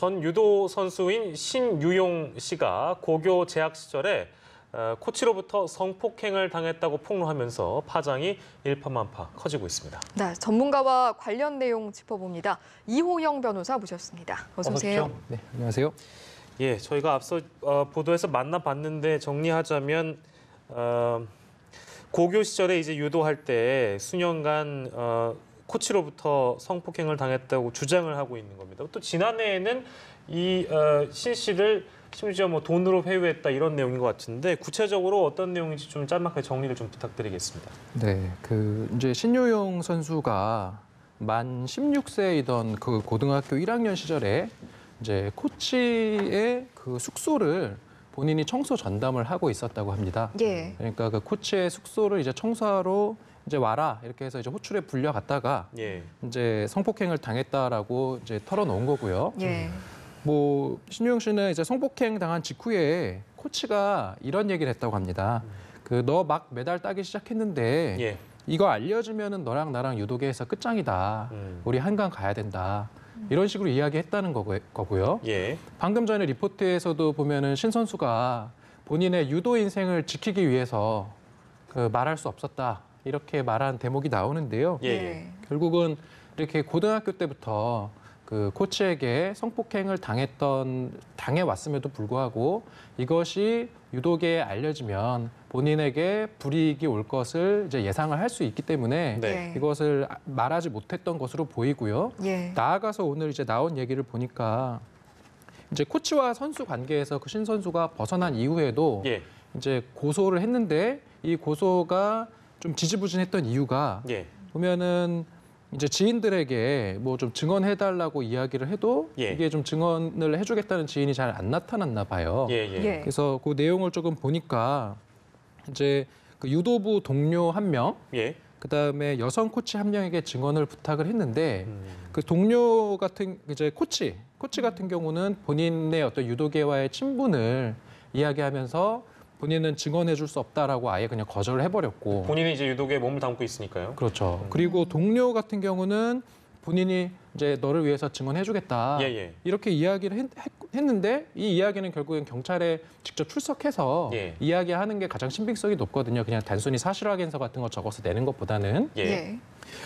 전 유도 선수인 신유용 씨가 고교 재학 시절에 코치로부터 성폭행을 당했다고 폭로하면서 파장이 일파만파 커지고 있습니다. 네, 전문가와 관련 내용 짚어봅니다. 이호영 변호사 모셨습니다. 어서 오세요. 네, 안녕하세요. 예, 저희가 앞서 보도에서 만나봤는데 정리하자면 고교 시절에 이제 유도할 때 수년간 코치로부터 성폭행을 당했다고 주장을 하고 있는 겁니다. 또 지난해에는 이 신 씨를 심지어 뭐 돈으로 회유했다 이런 내용인 것 같은데 구체적으로 어떤 내용인지 좀 짤막하게 정리를 좀 부탁드리겠습니다. 네, 이제 신유용 선수가 만 16세이던 그 고등학교 1학년 시절에 이제 코치의 그 숙소를 본인이 청소 전담을 하고 있었다고 합니다. 예. 그러니까 그 코치의 숙소를 이제 청소하러 이제 와라 이렇게 해서 이제 호출에 불려갔다가 예. 이제 성폭행을 당했다라고 이제 털어놓은 거고요. 예. 뭐 신유용 씨는 이제 성폭행 당한 직후에 코치가 이런 얘기를 했다고 합니다. 그 너 막 메달 따기 시작했는데 예. 이거 알려주면은 너랑 나랑 유도계에서 끝장이다. 우리 한강 가야 된다. 이런 식으로 이야기했다는 거고요. 예. 방금 전에 리포트에서도 보면은 신 선수가 본인의 유도 인생을 지키기 위해서 그 말할 수 없었다. 이렇게 말한 대목이 나오는데요. 예. 결국은 이렇게 고등학교 때부터 그 코치에게 성폭행을 당해왔음에도 불구하고 이것이 유도계에 알려지면 본인에게 불이익이 올 것을 이제 예상을 할 수 있기 때문에 네. 이것을 말하지 못했던 것으로 보이고요. 예. 나아가서 오늘 이제 나온 얘기를 보니까 이제 코치와 선수 관계에서 그 신 선수가 벗어난 이후에도 예. 이제 고소를 했는데 이 고소가 좀 지지부진했던 이유가 예. 보면은 이제 지인들에게 뭐 좀 증언해달라고 이야기를 해도 예. 이게 좀 증언을 해주겠다는 지인이 잘 안 나타났나 봐요. 예. 예. 예. 그래서 그 내용을 조금 보니까 이제 그 유도부 동료 한 명, 예. 그다음에 여성 코치 한 명에게 증언을 부탁을 했는데 그 동료 같은 이제 코치 같은 경우는 본인의 어떤 유도계와의 친분을 이야기하면서 본인은 증언해줄 수 없다라고 아예 그냥 거절을 해버렸고. 본인이 이제 유도계에 몸을 담고 있으니까요. 그렇죠. 그리고 동료 같은 경우는 본인이 이제 너를 위해서 증언해주겠다. 예, 예. 이렇게 이야기를 했는데 이 이야기는 결국엔 경찰에 직접 출석해서 예. 이야기하는 게 가장 신빙성이 높거든요. 그냥 단순히 사실 확인서 같은 거 적어서 내는 것보다는. 예. 예.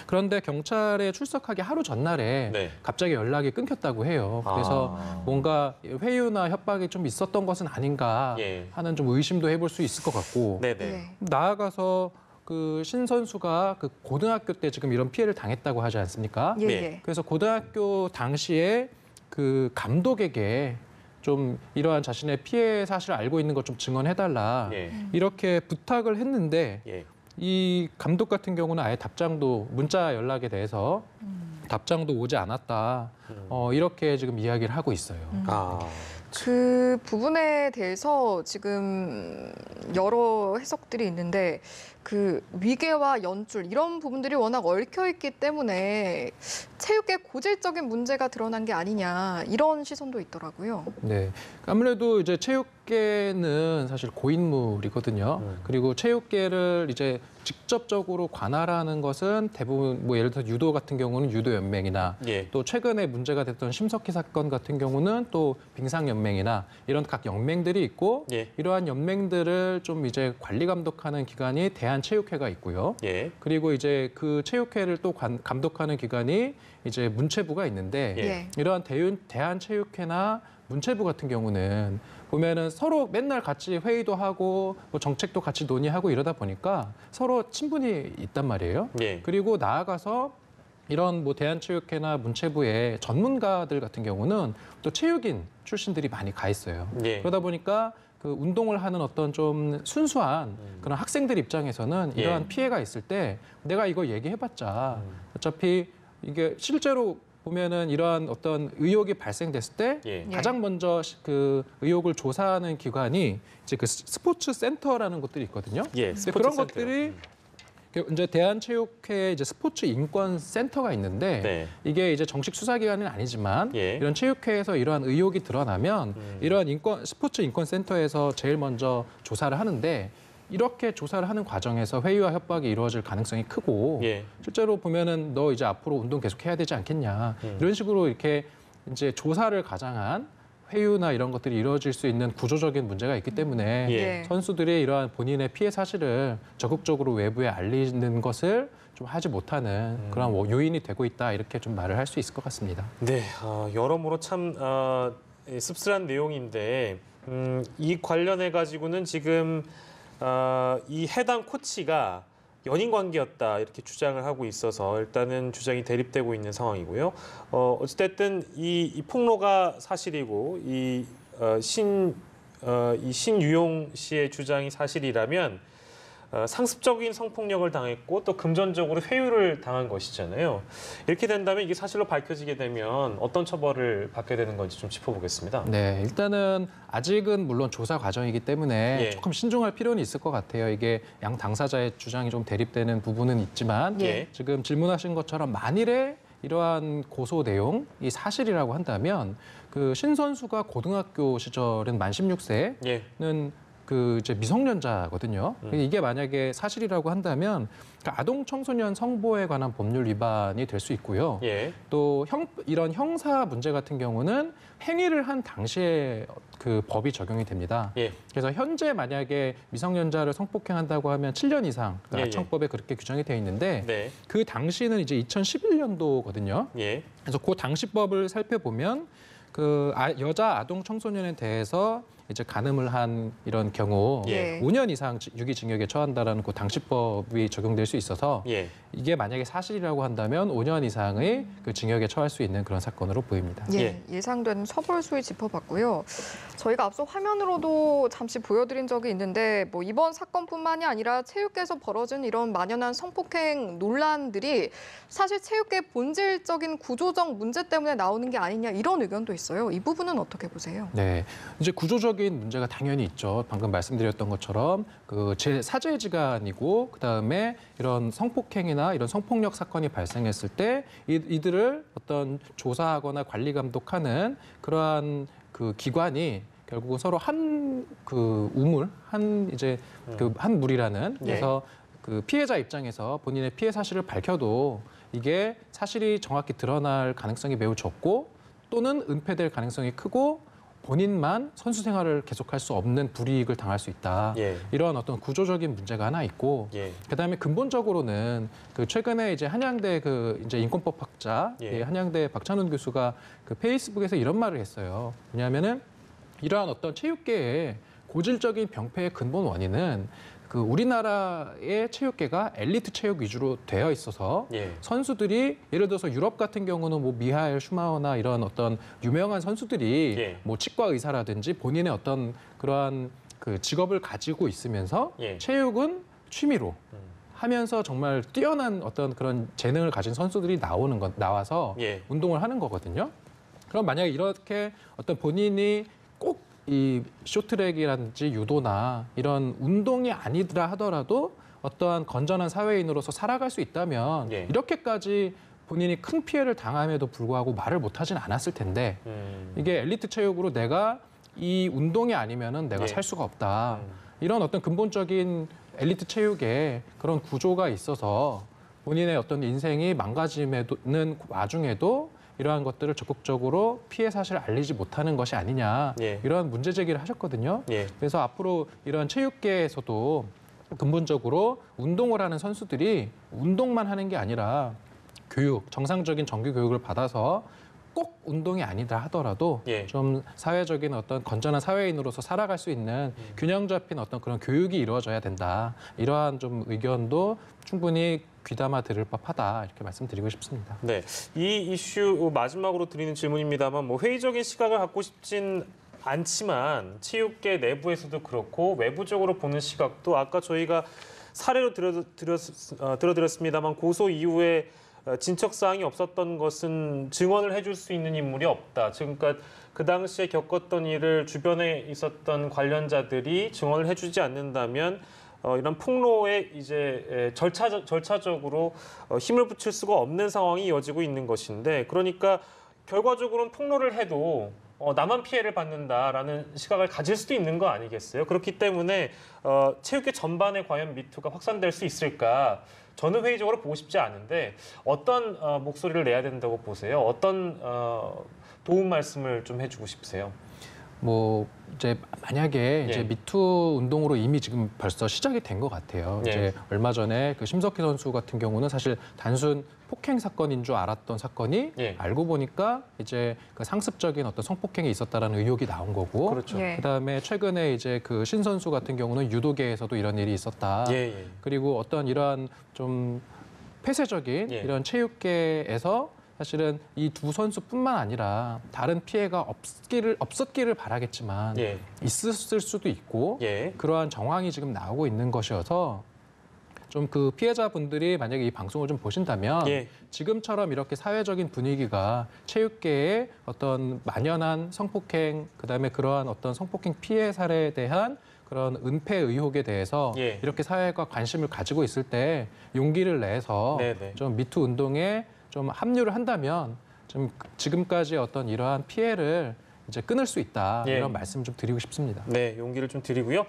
그런데 경찰에 출석하기 하루 전날에 네. 갑자기 연락이 끊겼다고 해요. 그래서 뭔가 회유나 협박이 좀 있었던 것은 아닌가 예. 하는 좀 의심도 해볼 수 있을 것 같고. 네네. 예. 나아가서 그 신 선수가 그 고등학교 때 지금 이런 피해를 당했다고 하지 않습니까? 예. 네. 예. 그래서 고등학교 당시에 그 감독에게 좀 이러한 자신의 피해 사실을 알고 있는 것 좀 증언해달라 예. 이렇게 부탁을 했는데 예. 이 감독 같은 경우는 아예 답장도 문자 연락에 대해서 답장도 오지 않았다 이렇게 지금 이야기를 하고 있어요. 아. 그 부분에 대해서 지금 여러 해석들이 있는데 그 위계와 연출 이런 부분들이 워낙 얽혀 있기 때문에 체육계 고질적인 문제가 드러난 게 아니냐 이런 시선도 있더라고요. 네, 아무래도 이제 체육계는 사실 고인물이거든요. 그리고 체육계를 이제 직접적으로 관할하는 것은 대부분 뭐 예를 들어 유도 같은 경우는 유도연맹이나 예. 또 최근에 문제가 됐던 심석희 사건 같은 경우는 또 빙상연맹이나 이런 각 연맹들이 있고 예. 이러한 연맹들을 좀 이제 관리 감독하는 기관이 대한체육회가 있고요. 예. 그리고 이제 그 체육회를 또 감독하는 기관이 이제 문체부가 있는데 예. 이러한 대한체육회나 문체부 같은 경우는 보면은 서로 맨날 같이 회의도 하고 뭐 정책도 같이 논의하고 이러다 보니까 서로 친분이 있단 말이에요. 예. 그리고 나아가서 이런 뭐 대한체육회나 문체부의 전문가들 같은 경우는 또 체육인 출신들이 많이 가 있어요. 예. 그러다 보니까 그 운동을 하는 어떤 좀 순수한 그런 학생들 입장에서는 예. 이러한 피해가 있을 때 내가 이거 얘기해봤자 어차피 이게 실제로 보면은 이러한 어떤 의혹이 발생됐을 때 예. 가장 먼저 그 의혹을 조사하는 기관이 이제 그 스포츠 센터라는 것들이 있거든요. 예. 근데 스포츠 그런 센터요. 것들이 이제 대한체육회 이제 스포츠 인권 센터가 있는데 네. 이게 이제 정식 수사기관은 아니지만 예. 이런 체육회에서 이러한 의혹이 드러나면 이러한 스포츠 인권 센터에서 제일 먼저 조사를 하는데 이렇게 조사를 하는 과정에서 회유와 협박이 이루어질 가능성이 크고 예. 실제로 보면은 너 이제 앞으로 운동 계속 해야 되지 않겠냐 이런 식으로 이렇게 이제 조사를 가장한 회유나 이런 것들이 이루어질 수 있는 구조적인 문제가 있기 때문에 예. 네. 선수들이 이러한 본인의 피해 사실을 적극적으로 외부에 알리는 것을 좀 하지 못하는 그런 요인이 되고 있다 이렇게 좀 말을 할 수 있을 것 같습니다. 네, 여러모로 참 씁쓸한 내용인데 이 관련해 가지고는 지금 이 해당 코치가 연인 관계였다 이렇게 주장을 하고 있어서 일단은 주장이 대립되고 있는 상황이고요. 어찌됐든 이 폭로가 사실이고 이 신유용 씨의 주장이 사실이라면 상습적인 성폭력을 당했고 또 금전적으로 회유를 당한 것이잖아요. 이렇게 된다면 이게 사실로 밝혀지게 되면 어떤 처벌을 받게 되는 건지 좀 짚어보겠습니다. 네, 일단은 아직은 물론 조사 과정이기 때문에 예. 조금 신중할 필요는 있을 것 같아요. 이게 양 당사자의 주장이 좀 대립되는 부분은 있지만 예. 지금 질문하신 것처럼 만일에 이러한 고소 내용이 사실이라고 한다면 그 신 선수가 고등학교 시절은 만 16세는 예. 그 이제 미성년자거든요. 이게 만약에 사실이라고 한다면 그 아동 청소년 성보에 관한 법률 위반이 될 수 있고요. 예. 또 이런 형사 문제 같은 경우는 행위를 한 당시에 그 법이 적용이 됩니다. 예. 그래서 현재 만약에 미성년자를 성폭행한다고 하면 7년 이상 그 예, 예. 아청법에 그렇게 규정이 되어 있는데 네. 그 당시는 이제 2011년도거든요. 예. 그래서 그 당시 법을 살펴보면 그 여자 아동 청소년에 대해서 이제 간음을 한 이런 경우 예. 5년 이상 유기징역에 처한다라는 그 당시법이 적용될 수 있어서 예. 이게 만약에 사실이라고 한다면 5년 이상의 그 징역에 처할 수 있는 그런 사건으로 보입니다. 예, 예상되는 처벌 수위 짚어봤고요. 저희가 앞서 화면으로도 잠시 보여드린 적이 있는데 뭐 이번 사건뿐만이 아니라 체육계에서 벌어진 이런 만연한 성폭행 논란들이 사실 체육계 본질적인 구조적 문제 때문에 나오는 게 아니냐 이런 의견도 있어요. 이 부분은 어떻게 보세요? 네, 이제 구조적인 문제가 당연히 있죠. 방금 말씀드렸던 것처럼 그 사제지간이고 그다음에 이런 성폭행이나 이런 성폭력 사건이 발생했을 때 이들을 어떤 조사하거나 관리 감독하는 그러한 그 기관이 결국은 서로 한 그 우물, 한 이제 그 한 물이라는 그래서 그 피해자 입장에서 본인의 피해 사실을 밝혀도 이게 사실이 정확히 드러날 가능성이 매우 적고 또는 은폐될 가능성이 크고 본인만 선수 생활을 계속할 수 없는 불이익을 당할 수 있다. 예. 이런 어떤 구조적인 문제가 하나 있고, 예. 그다음에 근본적으로는 그 최근에 이제 한양대 그 이제 인권법 학자, 예. 한양대 박찬훈 교수가 그 페이스북에서 이런 말을 했어요. 뭐냐면은 이러한 어떤 체육계의 고질적인 병폐의 근본 원인은 그 우리나라의 체육계가 엘리트 체육 위주로 되어 있어서 예. 선수들이 예를 들어서 유럽 같은 경우는 뭐 미하엘 슈마허나 이런 어떤 유명한 선수들이 예. 뭐 치과 의사라든지 본인의 어떤 그러한 그 직업을 가지고 있으면서 예. 체육은 취미로 하면서 정말 뛰어난 어떤 그런 재능을 가진 선수들이 나와서 예. 운동을 하는 거거든요. 그럼 만약에 이렇게 어떤 본인이 꼭 이 쇼트트랙이라든지 유도나 이런 운동이 아니더라 하더라도 어떠한 건전한 사회인으로서 살아갈 수 있다면 예. 이렇게까지 본인이 큰 피해를 당함에도 불구하고 말을 못하진 않았을 텐데 이게 엘리트 체육으로 내가 이 운동이 아니면은 내가 예. 살 수가 없다. 이런 어떤 근본적인 엘리트 체육에 그런 구조가 있어서 본인의 어떤 인생이 망가지는 와중에도 이러한 것들을 적극적으로 피해 사실을 알리지 못하는 것이 아니냐 예. 이런 문제 제기를 하셨거든요. 예. 그래서 앞으로 이런 체육계에서도 근본적으로 운동을 하는 선수들이 운동만 하는 게 아니라 교육, 정상적인 정규 교육을 받아서 꼭 운동이 아니다 하더라도 예. 좀 사회적인 어떤 건전한 사회인으로서 살아갈 수 있는 균형 잡힌 어떤 그런 교육이 이루어져야 된다. 이러한 좀 의견도 충분히 귀담아 들을 법하다 이렇게 말씀드리고 싶습니다. 네, 이 이슈 마지막으로 드리는 질문입니다만 뭐 회의적인 시각을 갖고 싶진 않지만 체육계 내부에서도 그렇고 외부적으로 보는 시각도 아까 저희가 사례로 들어드렸습니다만 고소 이후에 진척 사항이 없었던 것은 증언을 해줄 수 있는 인물이 없다. 그러니까 그 당시에 겪었던 일을 주변에 있었던 관련자들이 증언을 해주지 않는다면 이런 폭로에 이제 절차적으로 힘을 붙일 수가 없는 상황이 이어지고 있는 것인데, 그러니까 결과적으로는 폭로를 해도 나만 피해를 받는다라는 시각을 가질 수도 있는 거 아니겠어요? 그렇기 때문에 체육계 전반에 과연 미투가 확산될 수 있을까? 저는 회의적으로 보고 싶지 않은데 어떤 목소리를 내야 된다고 보세요? 어떤 도움 말씀을 좀 해주고 싶으세요? 뭐 이제 만약에 이제 예. 미투 운동으로 이미 지금 벌써 시작이 된 것 같아요. 예. 이제 얼마 전에 그 심석희 선수 같은 경우는 사실 단순 폭행 사건인 줄 알았던 사건이 예. 알고 보니까 이제 그 상습적인 어떤 성폭행이 있었다라는 의혹이 나온 거고. 그렇죠. 예. 그다음에 최근에 이제 그 신 선수 같은 경우는 유도계에서도 이런 일이 있었다. 예, 예. 그리고 어떤 이러한 좀 폐쇄적인 예. 이런 체육계에서 사실은 이 두 선수뿐만 아니라 다른 피해가 없었기를 바라겠지만 예. 있었을 수도 있고 예. 그러한 정황이 지금 나오고 있는 것이어서 좀 그 피해자분들이 만약에 이 방송을 좀 보신다면 예. 지금처럼 이렇게 사회적인 분위기가 체육계의 어떤 만연한 성폭행 그다음에 그러한 어떤 성폭행 피해 사례에 대한 그런 은폐 의혹에 대해서 예. 이렇게 사회가 관심을 가지고 있을 때 용기를 내서 네네. 좀 미투 운동에 좀 합류를 한다면 좀 지금까지 어떤 이러한 피해를 이제 끊을 수 있다 예. 이런 말씀 좀 드리고 싶습니다. 네, 용기를 좀 드리고요.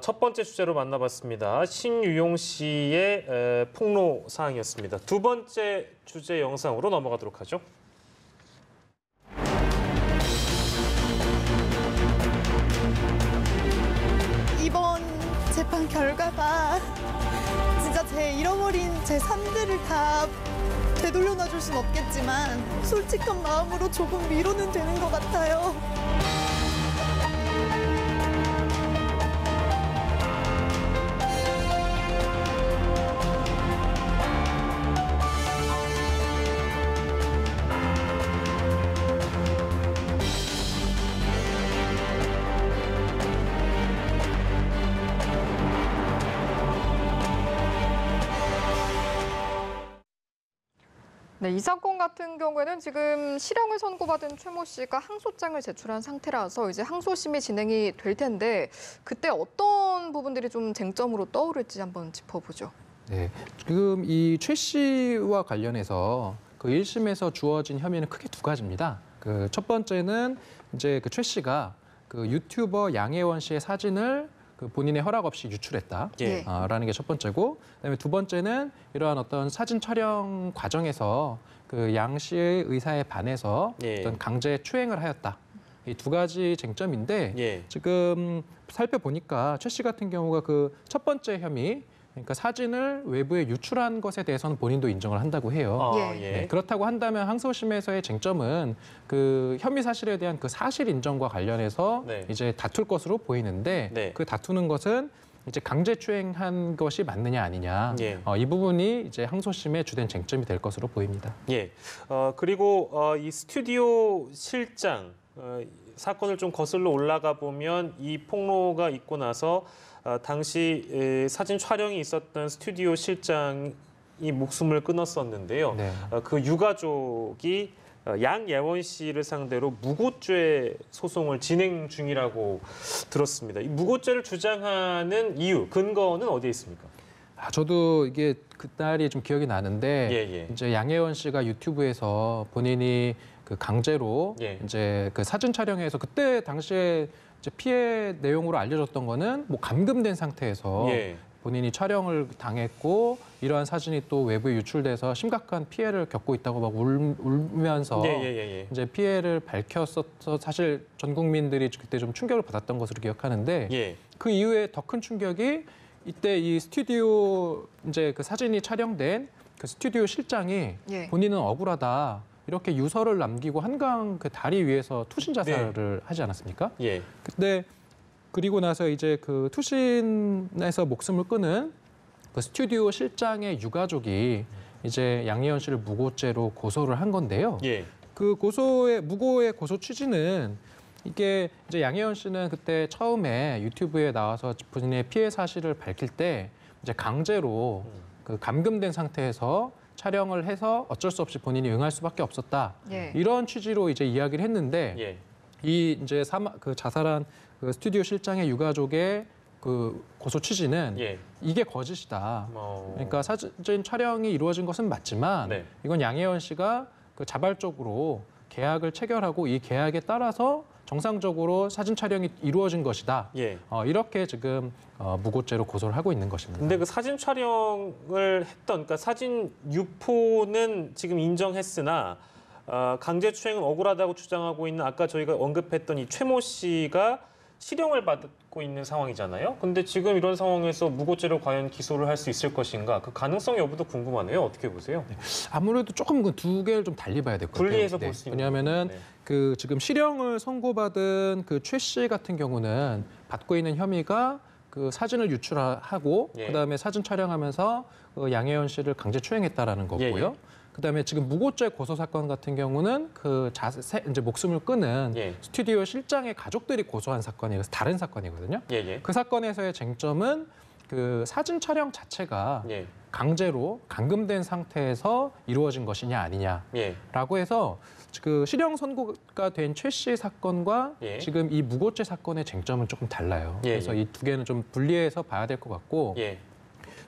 첫 번째 주제로 만나봤습니다. 신유용 씨의 폭로 사항이었습니다. 두 번째 주제 영상으로 넘어가도록 하죠. 이번 재판 결과가 진짜 제 잃어버린 제 삶들을 다 되돌려놔줄 순 없겠지만 솔직한 마음으로 조금 위로는 되는 것 같아요. 네, 이 사건 같은 경우에는 지금 실형을 선고받은 최모 씨가 항소장을 제출한 상태라서 이제 항소심이 진행이 될 텐데 그때 어떤 부분들이 좀 쟁점으로 떠오를지 한번 짚어보죠. 네, 지금 이 최 씨와 관련해서 그 1심에서 주어진 혐의는 크게 두 가지입니다. 그 첫 번째는 이제 그 최 씨가 그 유튜버 양혜원 씨의 사진을 그 본인의 허락 없이 유출했다. 예. 라는 게 첫 번째고, 그다음에 두 번째는 이러한 어떤 사진 촬영 과정에서 그 양 씨의 의사에 반해서 예. 어떤 강제 추행을 하였다. 이 두 가지 쟁점인데 예. 지금 살펴보니까 최 씨 같은 경우가 그 첫 번째 혐의, 그러니까 사진을 외부에 유출한 것에 대해서는 본인도 인정을 한다고 해요. 예. 네, 그렇다고 한다면 항소심에서의 쟁점은 그 혐의 사실에 대한 그 사실 인정과 관련해서 네. 이제 다툴 것으로 보이는데 네. 그 다투는 것은 이제 강제추행한 것이 맞느냐 아니냐 예. 이 부분이 이제 항소심의 주된 쟁점이 될 것으로 보입니다. 예. 그리고 이 스튜디오 실장 사건을 좀 거슬러 올라가 보면 이 폭로가 있고 나서 당시 사진 촬영이 있었던 스튜디오 실장이 목숨을 끊었었는데요. 네. 그 유가족이 양예원 씨를 상대로 무고죄 소송을 진행 중이라고 들었습니다. 이 무고죄를 주장하는 이유, 근거는 어디에 있습니까? 저도 이게 그날이 좀 기억이 나는데 예. 이제 양혜원 씨가 유튜브에서 본인이 그 강제로 예. 이제 그 사진 촬영에서 그때 당시에 이제 피해 내용으로 알려졌던 거는 뭐 감금된 상태에서 예. 본인이 촬영을 당했고 이러한 사진이 또 외부에 유출돼서 심각한 피해를 겪고 있다고 막 울면서 예. 이제 피해를 밝혔었어. 사실 전 국민들이 그때 좀 충격을 받았던 것으로 기억하는데 예. 그 이후에 더 큰 충격이 이때 이 스튜디오 이제 그 사진이 촬영된 그 스튜디오 실장이 예. 본인은 억울하다 이렇게 유서를 남기고 한강 그 다리 위에서 투신 자살을 하지 않았습니까? 예. 근데 그리고 나서 이제 그 투신에서 목숨을 끊은 그 스튜디오 실장의 유가족이 이제 양혜원 씨를 무고죄로 고소를 한 건데요. 예. 그 무고의 고소 취지는 이게 이제 양혜원 씨는 그때 처음에 유튜브에 나와서 본인의 피해 사실을 밝힐 때 이제 강제로 그 감금된 상태에서 촬영을 해서 어쩔 수 없이 본인이 응할 수밖에 없었다. 예. 이런 취지로 이제 이야기를 했는데 예. 이 이제 그 자살한 그 스튜디오 실장의 유가족의 그 고소 취지는 예. 이게 거짓이다. 그러니까 사진 촬영이 이루어진 것은 맞지만 네. 이건 양혜원 씨가 그 자발적으로 계약을 체결하고 이 계약에 따라서 정상적으로 사진 촬영이 이루어진 것이다. 예. 이렇게 지금 무고죄로 고소를 하고 있는 것입니다. 근데 그 사진 촬영을 했던, 그러니까 사진 유포는 지금 인정했으나 강제추행은 억울하다고 주장하고 있는 아까 저희가 언급했던 이 최모 씨가 실형을 받고 있는 상황이잖아요. 근데 지금 이런 상황에서 무고죄로 과연 기소를 할 수 있을 것인가? 그 가능성 여부도 궁금하네요. 어떻게 보세요? 아무래도 조금 그 두 개를 좀 달리 봐야 될 것 같아요. 분리해서 볼 수 있는. 왜냐하면은 네. 그 지금 실형을 선고받은 그 최 씨 같은 경우는 받고 있는 혐의가 그 사진을 유출하고 예. 그다음에 사진 촬영하면서 그 양혜연 씨를 강제 추행했다라는 거고요. 예, 예. 그다음에 지금 무고죄 고소 사건 같은 경우는 그 이제 목숨을 끊은 예. 스튜디오 실장의 가족들이 고소한 사건이어서 다른 사건이거든요. 예, 예. 그 사건에서의 쟁점은 그 사진 촬영 자체가 예. 강제로 감금된 상태에서 이루어진 것이냐 아니냐라고 예. 해서 그 실형 선고가 된 최 씨 사건과 예. 지금 이 무고죄 사건의 쟁점은 조금 달라요. 예, 그래서 예. 이 두 개는 좀 분리해서 봐야 될 것 같고 예.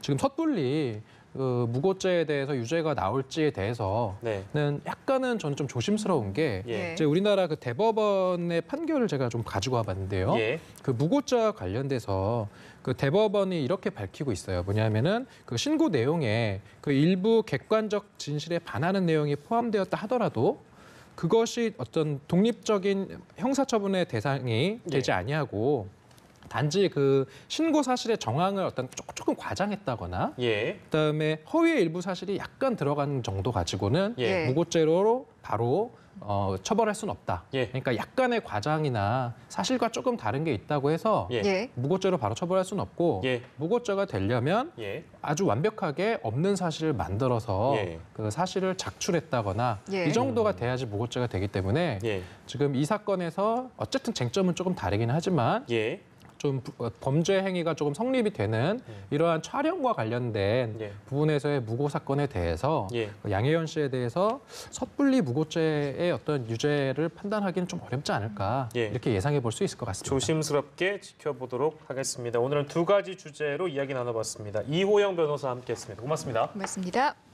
지금 섣불리 그 무고죄에 대해서 유죄가 나올지에 대해서는 네. 약간은 저는 좀 조심스러운 게 예. 이제 우리나라 그 대법원의 판결을 제가 좀 가지고 와봤는데요. 예. 그 무고죄와 관련돼서 그 대법원이 이렇게 밝히고 있어요. 뭐냐면은 그 신고 내용에 그 일부 객관적 진실에 반하는 내용이 포함되었다 하더라도 그것이 어떤 독립적인 형사처분의 대상이 되지 아니하고 단지 그 신고 사실의 정황을 어떤 조금 과장했다거나 예. 그다음에 허위의 일부 사실이 약간 들어간 정도 가지고는 예. 무고죄로 바로 처벌할 수는 없다. 예. 그러니까 약간의 과장이나 사실과 조금 다른 게 있다고 해서 예. 예. 무고죄로 바로 처벌할 수는 없고 예. 무고죄가 되려면 예. 아주 완벽하게 없는 사실을 만들어서 예. 그 사실을 작출했다거나 예. 이 정도가 돼야지 무고죄가 되기 때문에 예. 지금 이 사건에서 어쨌든 쟁점은 조금 다르긴 하지만 예. 좀 범죄 행위가 조금 성립이 되는 이러한 촬영과 관련된 예. 부분에서의 무고 사건에 대해서 예. 양혜연 씨에 대해서 섣불리 무고죄의 어떤 유죄를 판단하기는 좀 어렵지 않을까 예. 이렇게 예상해 볼 수 있을 것 같습니다. 조심스럽게 지켜보도록 하겠습니다. 오늘은 두 가지 주제로 이야기 나눠봤습니다. 이호영 변호사와 함께했습니다. 고맙습니다. 고맙습니다.